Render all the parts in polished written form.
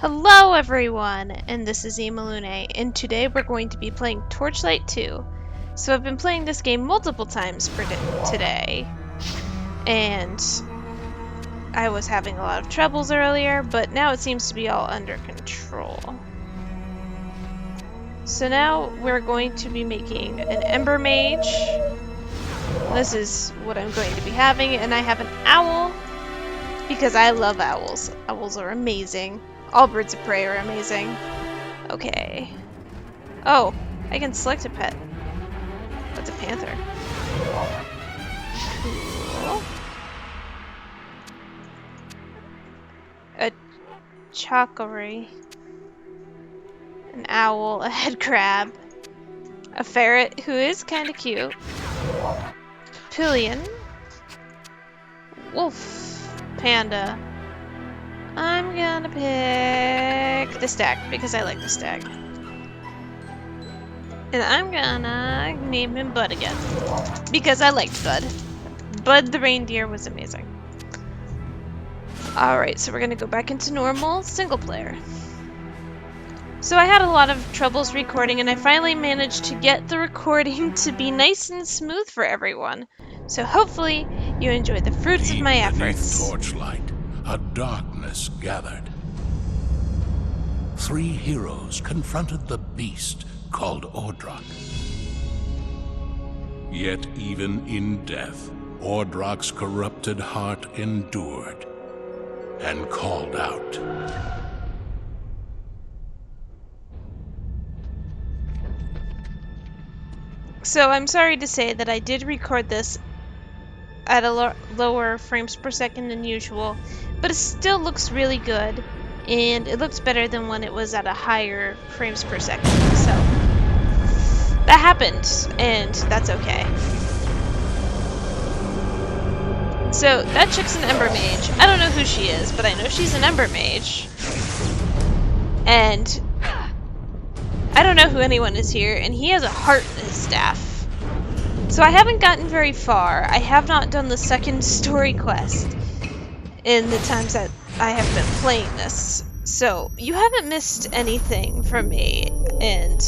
Hello everyone, and this is Imalune, and today we're going to be playing Torchlight 2. So I've been playing this game multiple times for today, and I was having a lot of troubles earlier, but now it seems to be all under control. So now we're going to be making an Embermage. This is what I'm going to be having, and I have an owl, because I love owls. Owls are amazing. All birds of prey are amazing. Okay. Oh, I can select a pet. That's a panther. Cool. A chocolate. An owl, a head crab. A ferret, who is kind of cute. Pillion. Wolf. Panda. I'm gonna pick the stag because I like the stag. And I'm gonna name him Bud again because I liked Bud. Bud the reindeer was amazing. Alright, so we're gonna go back into normal single player. So I had a lot of troubles recording, and I finally managed to get the recording to be nice and smooth for everyone. So hopefully you enjoy the fruits of my efforts. Torchlight, a darkness gathered. 3 heroes confronted the beast called Ordrak. Yet even in death, Ordrak's corrupted heart endured and called out. So I'm sorry to say that I did record this at a lower frames per second than usual, but it still looks really good, and it looks better than when it was at a higher frames per second. So that happened, and that's okay. So that chick's an Embermage. I don't know who she is, but I know she's an Embermage. And I don't know who anyone is here, and he has a heart in his staff. So I haven't gotten very far. I have not done the second story quest in the times that I have been playing this. So you haven't missed anything from me, and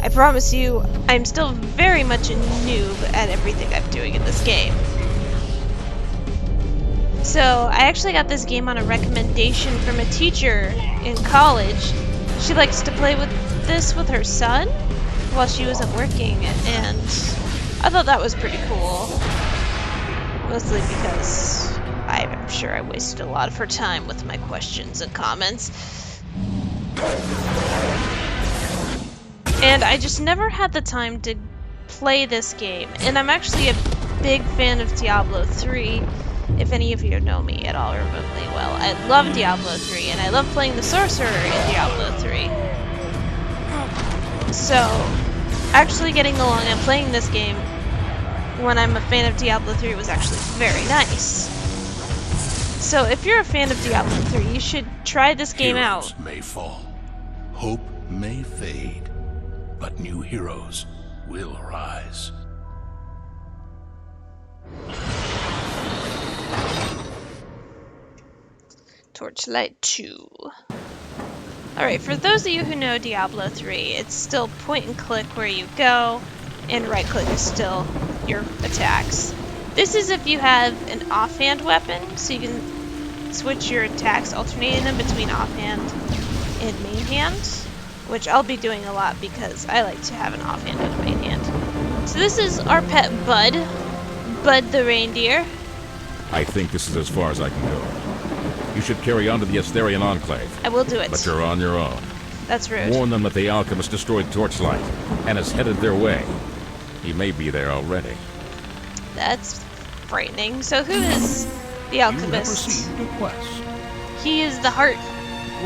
I promise you I'm still very much a noob at everything I'm doing in this game. So I actually got this game on a recommendation from a teacher in college. She likes to play with this with her son while she wasn't working, and I thought that was pretty cool. Mostly because I'm sure I wasted a lot of her time with my questions and comments. And I just never had the time to play this game, and I'm actually a big fan of Diablo 3. If any of you know me at all remotely well, I love Diablo 3, and I love playing the Sorcerer in Diablo 3. So, actually getting along and playing this game when I'm a fan of Diablo 3 was actually very nice. So, if you're a fan of Diablo 3, you should try this game out. Heroes may fall, hope may fade, but new heroes will rise. Torchlight 2. Alright, for those of you who know Diablo 3, it's still point and click where you go, and right click is still your attacks. This is if you have an offhand weapon, so you can switch your attacks, alternating them between offhand and main hand, which I'll be doing a lot because I like to have an offhand and a main hand. So this is our pet Bud. Bud the reindeer. I think this is as far as I can go. You should carry on to the Asterian Enclave. I will do it. But you're on your own. That's rude. Warn them that the alchemist destroyed Torchlight and is headed their way. He may be there already. That's frightening. So who is the alchemist? You have received a quest. He is the heart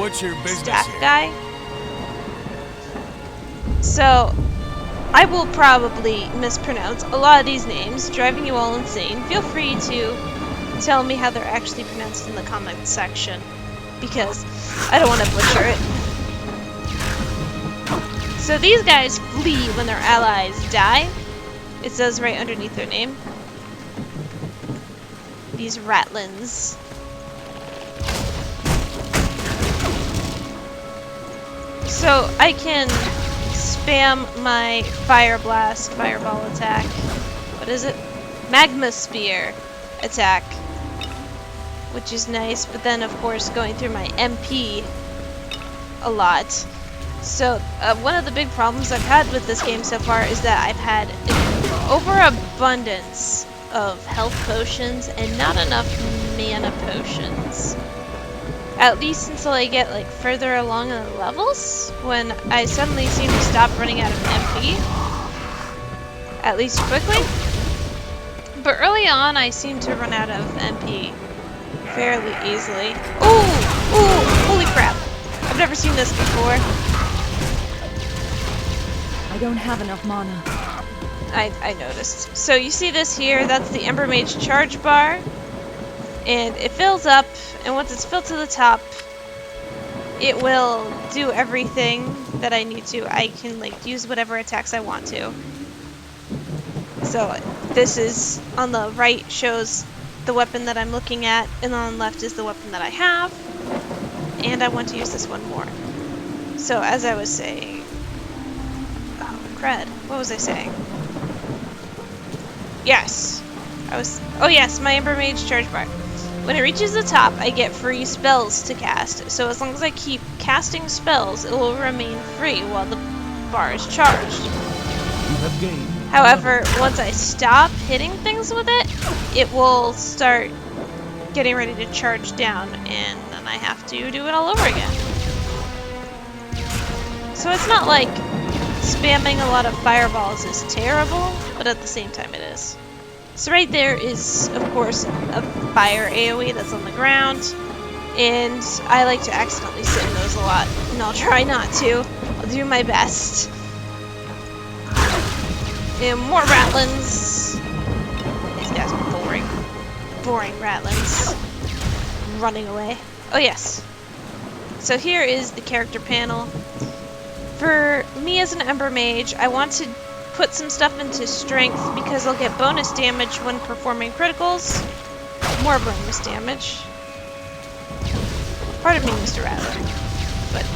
What's your business staff here? guy. So I will probably mispronounce a lot of these names, driving you all insane. Feel free to tell me how they're actually pronounced in the comment section, because I don't want to butcher it. So these guys flee when their allies die. It says right underneath their name. These ratlins. So I can spam my fireball attack. What is it? Magma spear attack, which is nice, but then of course going through my MP a lot. So one of the big problems I've had with this game so far is that I've had an overabundance of health potions and not enough mana potions. At least until I get like further along in the levels, when I suddenly seem to stop running out of MP. At least quickly. But early on I seem to run out of MP fairly easily. Ooh! Ooh! Holy crap! I've never seen this before. I don't have enough mana. I noticed. So you see this here, that's the Embermage charge bar. And it fills up, and once it's filled to the top, it will do everything that I need to. I can like use whatever attacks I want to. So this is, on the right shows the weapon that I'm looking at, and on the left is the weapon that I have. And I want to use this one more. So as I was saying... Oh, crud. What was I saying? Yes. Oh yes, my Embermage charge bar. When it reaches the top, I get free spells to cast. So as long as I keep casting spells, it will remain free while the bar is charged. You have gained. However, once I stop hitting things with it, it will start getting ready to charge down, and then I have to do it all over again. So it's not like spamming a lot of fireballs is terrible, but at the same time it is. So right there is, of course, a fire AoE that's on the ground, and I like to accidentally sit in those a lot, and I'll try not to. I'll do my best. And more ratlins. These guys are boring. Boring ratlins. Running away. Oh yes. So here is the character panel. For me as an Ember Mage, I want to put some stuff into strength because I'll get bonus damage when performing criticals. More bonus damage. Pardon me, Mr. Rattler, but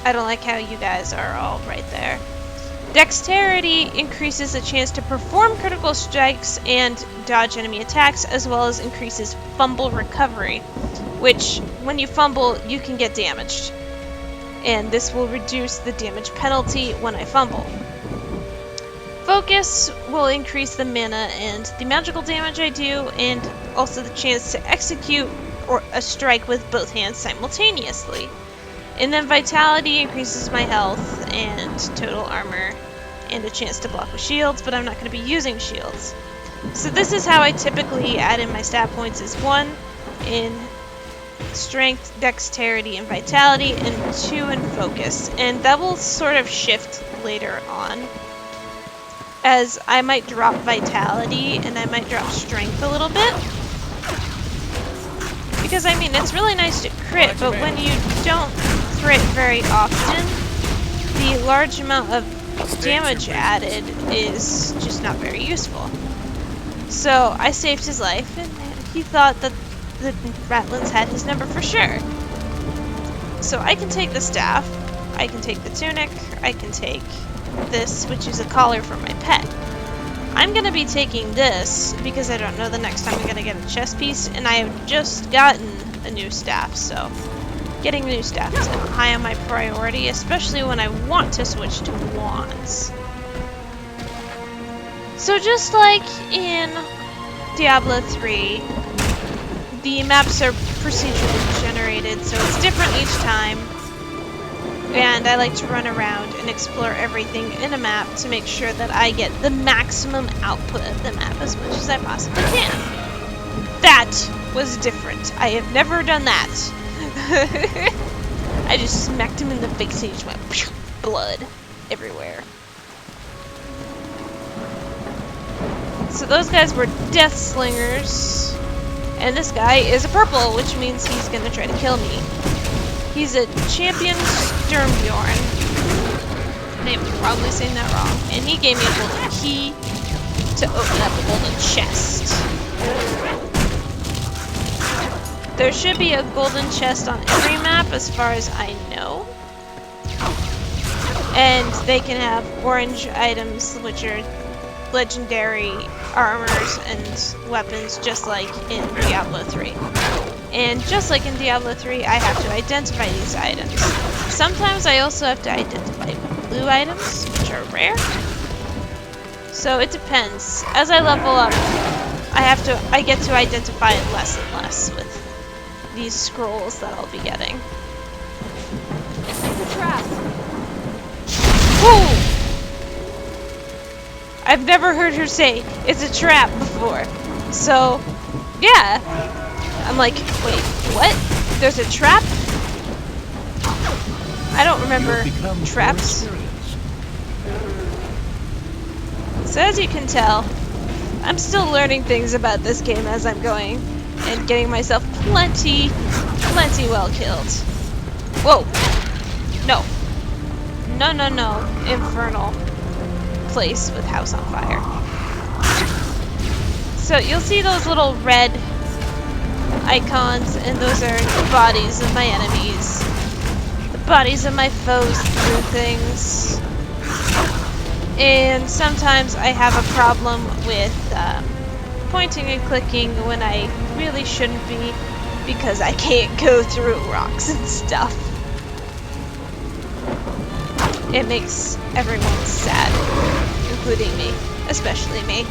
I don't like how you guys are all right there. Dexterity increases the chance to perform critical strikes and dodge enemy attacks, as well as increases fumble recovery, which, when you fumble, you can get damaged. And this will reduce the damage penalty when I fumble. Focus will increase the mana and the magical damage I do, and also the chance to execute a strike with both hands simultaneously. And then Vitality increases my health and total armor and a chance to block with shields, but I'm not going to be using shields. So this is how I typically add in my stat points, is 1 in strength, dexterity, and vitality, and 2 in focus. And that will sort of shift later on, as I might drop vitality and I might drop strength a little bit. Because, I mean, it's really nice to crit, but when you don't crit very often, the large amount of damage added is just not very useful. So I saved his life, and he thought that the Ratlins had his number for sure. So I can take the staff, I can take the tunic, I can take this, which is a collar for my pet. I'm going to be taking this because I don't know the next time I'm going to get a chest piece, and I have just gotten a new staff, so getting a new staff is high on my priority, especially when I want to switch to wands. So just like in Diablo 3, the maps are procedurally generated, so it's different each time. And I like to run around and explore everything in a map to make sure that I get the maximum output of the map as much as I possibly can. That was different. I have never done that. I just smacked him in the face and he just went phew, blood everywhere. So those guys were death slingers. And this guy is a purple, which means he's gonna try to kill me. He's a champion Sturmbjorn. I'm probably saying that wrong. And he gave me a golden key to open up a golden chest. There should be a golden chest on every map as far as I know. And they can have orange items, which are legendary armors and weapons, just like in Diablo 3. And just like in Diablo 3, I have to identify these items. Sometimes I also have to identify blue items, which are rare. So it depends. As I level up, I get to identify it less and less with these scrolls that I'll be getting. It's a trap. Whoa! I've never heard her say it's a trap before. So, yeah. I'm like, wait, what? There's a trap? I don't remember traps. So as you can tell, I'm still learning things about this game as I'm going and getting myself plenty well killed. Whoa! No. No, no, no. Infernal place with house on fire. So you'll see those little red icons, and those are the bodies of my enemies. The bodies of my foes through things. And sometimes I have a problem with pointing and clicking when I really shouldn't be, because I can't go through rocks and stuff. It makes everyone sad, including me, especially me.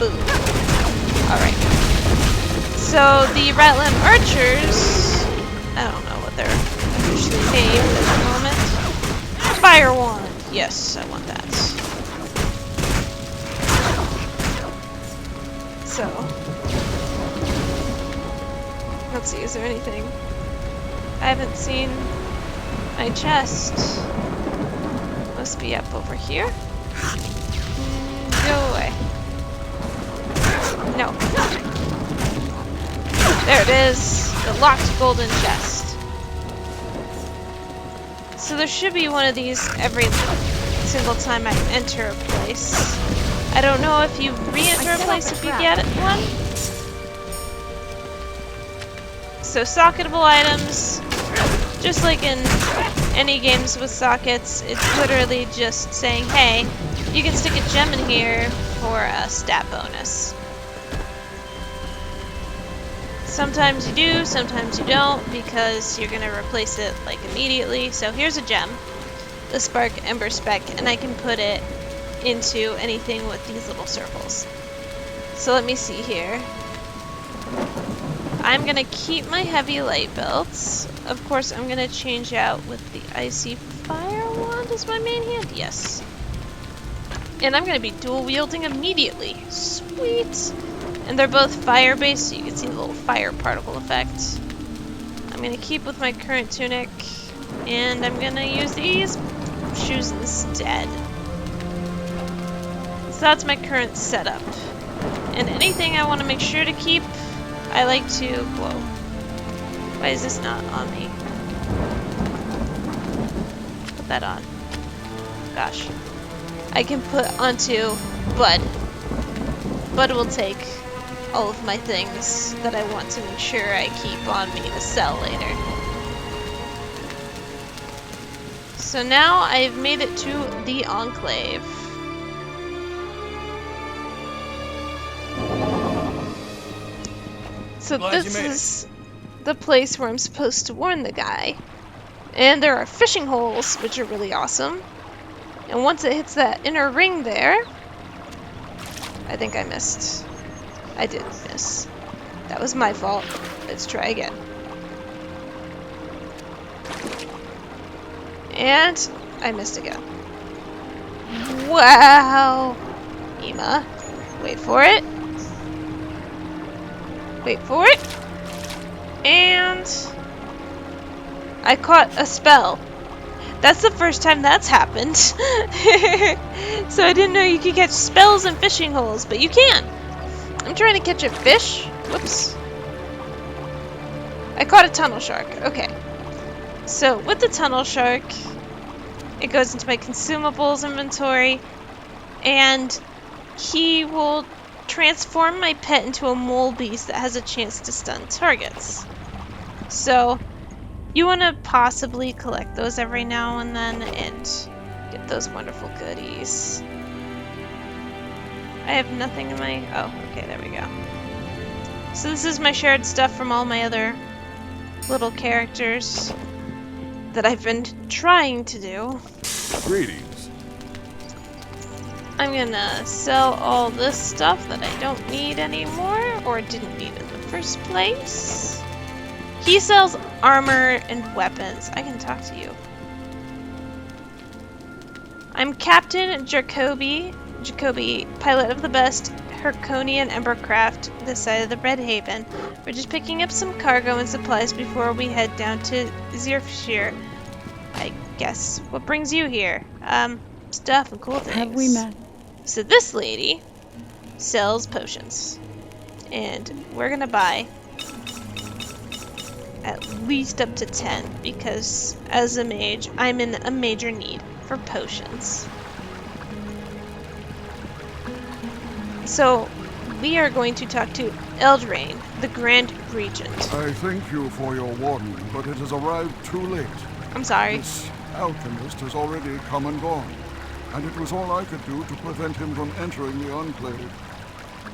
Boom. Alright. So the Ratlam Archers, I don't know what they're officially named at the moment. Fire Wand. Yes, I want that. So, let's see, is there anything? I haven't seen my chest. Must be up over here. Go away. No. There it is. The locked golden chest. So there should be one of these every single time I enter a place. I don't know if you re-enter a place if you get one. So socketable items, just like in any games with sockets, it's literally just saying, hey, you can stick a gem in here for a stat bonus. Sometimes you do, sometimes you don't, because you're going to replace it like immediately. So here's a gem, the Spark Ember Spec, and I can put it into anything with these little circles. So let me see here. I'm going to keep my heavy light belts. Of course, I'm going to change out with the Icy Fire Wand as my main hand. Yes. And I'm going to be dual wielding immediately. Sweet. And they're both fire-based, so you can see the little fire particle effect. I'm going to keep with my current tunic, and I'm going to use these shoes instead. So that's my current setup. And anything I want to make sure to keep, I like to... Whoa. Why is this not on me? Put that on. Gosh. I can put onto Bud. Bud will take all of my things that I want to make sure I keep on me to sell later. So now I've made it to the Enclave. So this is the place where I'm supposed to warn the guy. And there are fishing holes, which are really awesome. And once it hits that inner ring there... I think I missed. I did miss. That was my fault. Let's try again. And I missed again. Wow! Ima. Wait for it. Wait for it. And I caught a spell. That's the first time that's happened. So I didn't know you could catch spells in fishing holes, but you can. I'm trying to catch a fish. Whoops. I caught a tunnel shark. Okay. So with the tunnel shark, it goes into my consumables inventory, and he will transform my pet into a mole beast that has a chance to stun targets. So You want to possibly collect those every now and then and get those wonderful goodies. I have nothing in my... Oh, okay, there we go. So this is my shared stuff from all my other little characters that I've been trying to do. Greetings. I'm gonna sell all this stuff that I don't need anymore, or didn't need in the first place. He sells armor and weapons. I can talk to you. I'm Captain Jacoby, pilot of the best Herconian Embercraft this side of the Red Haven. We're just picking up some cargo and supplies before we head down to Zirfshire, I guess. What brings you here? Stuff and cool things. Have we met? So this lady sells potions. And we're gonna buy at least up to 10 because as a mage, I'm in a major need for potions. So we are going to talk to Eldraine, the Grand Regent. I thank you for your warning, but it has arrived too late. I'm sorry. This alchemist has already come and gone, and it was all I could do to prevent him from entering the Enclave.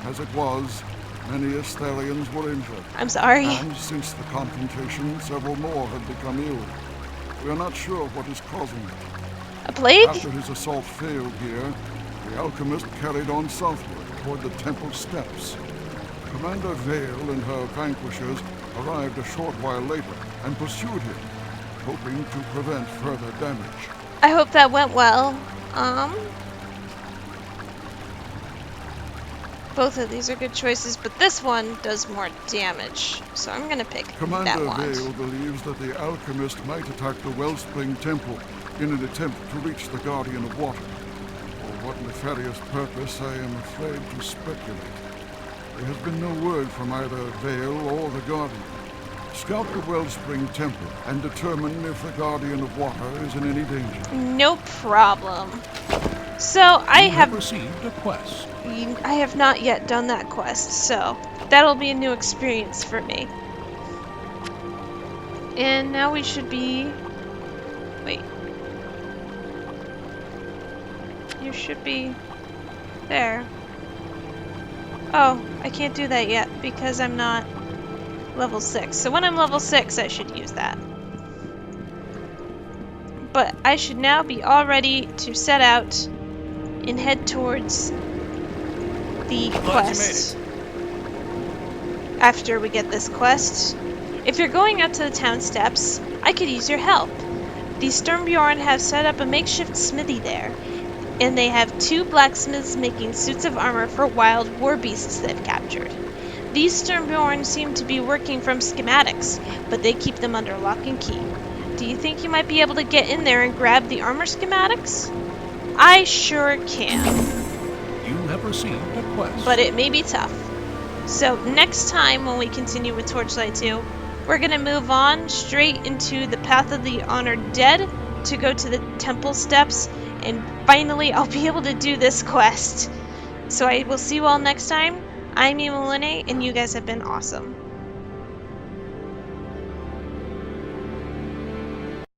As it was, many Estherians were injured. I'm sorry. And since the confrontation, several more have become ill. We are not sure what is causing it. A plague? After his assault failed here, the alchemist carried on southward toward the temple steps. Commander Vale and her vanquishers arrived a short while later and pursued him, hoping to prevent further damage. I hope that went well. Both of these are good choices, but this one does more damage. So I'm gonna pick that Commander one. Vale believes that the alchemist might attack the Wellspring Temple in an attempt to reach the Guardian of Water. For what nefarious purpose, I am afraid to speculate. There has been no word from either Vale or the Guardian. Scout the Wellspring Temple and determine if the Guardian of Water is in any danger. No problem. So I have received a quest. I have not yet done that quest, so that'll be a new experience for me. And now we should be... Wait. You should be there. Oh, I can't do that yet because I'm not level 6. So when I'm level 6, I should use that. But I should now be all ready to set out and head towards the quest. After we get this quest, if you're going up to the town steps, I could use your help. The Stormbjorn have set up a makeshift smithy there, and they have 2 blacksmiths making suits of armor for wild war beasts they've captured. These Stormbjorn seem to be working from schematics, but they keep them under lock and key. Do you think you might be able to get in there and grab the armor schematics? I sure can. You have received a quest. But it may be tough. So next time when we continue with Torchlight 2, we're going to move on straight into the Path of the Honored Dead to go to the temple steps, and finally I'll be able to do this quest. So I will see you all next time. I'm Imalune, and you guys have been awesome.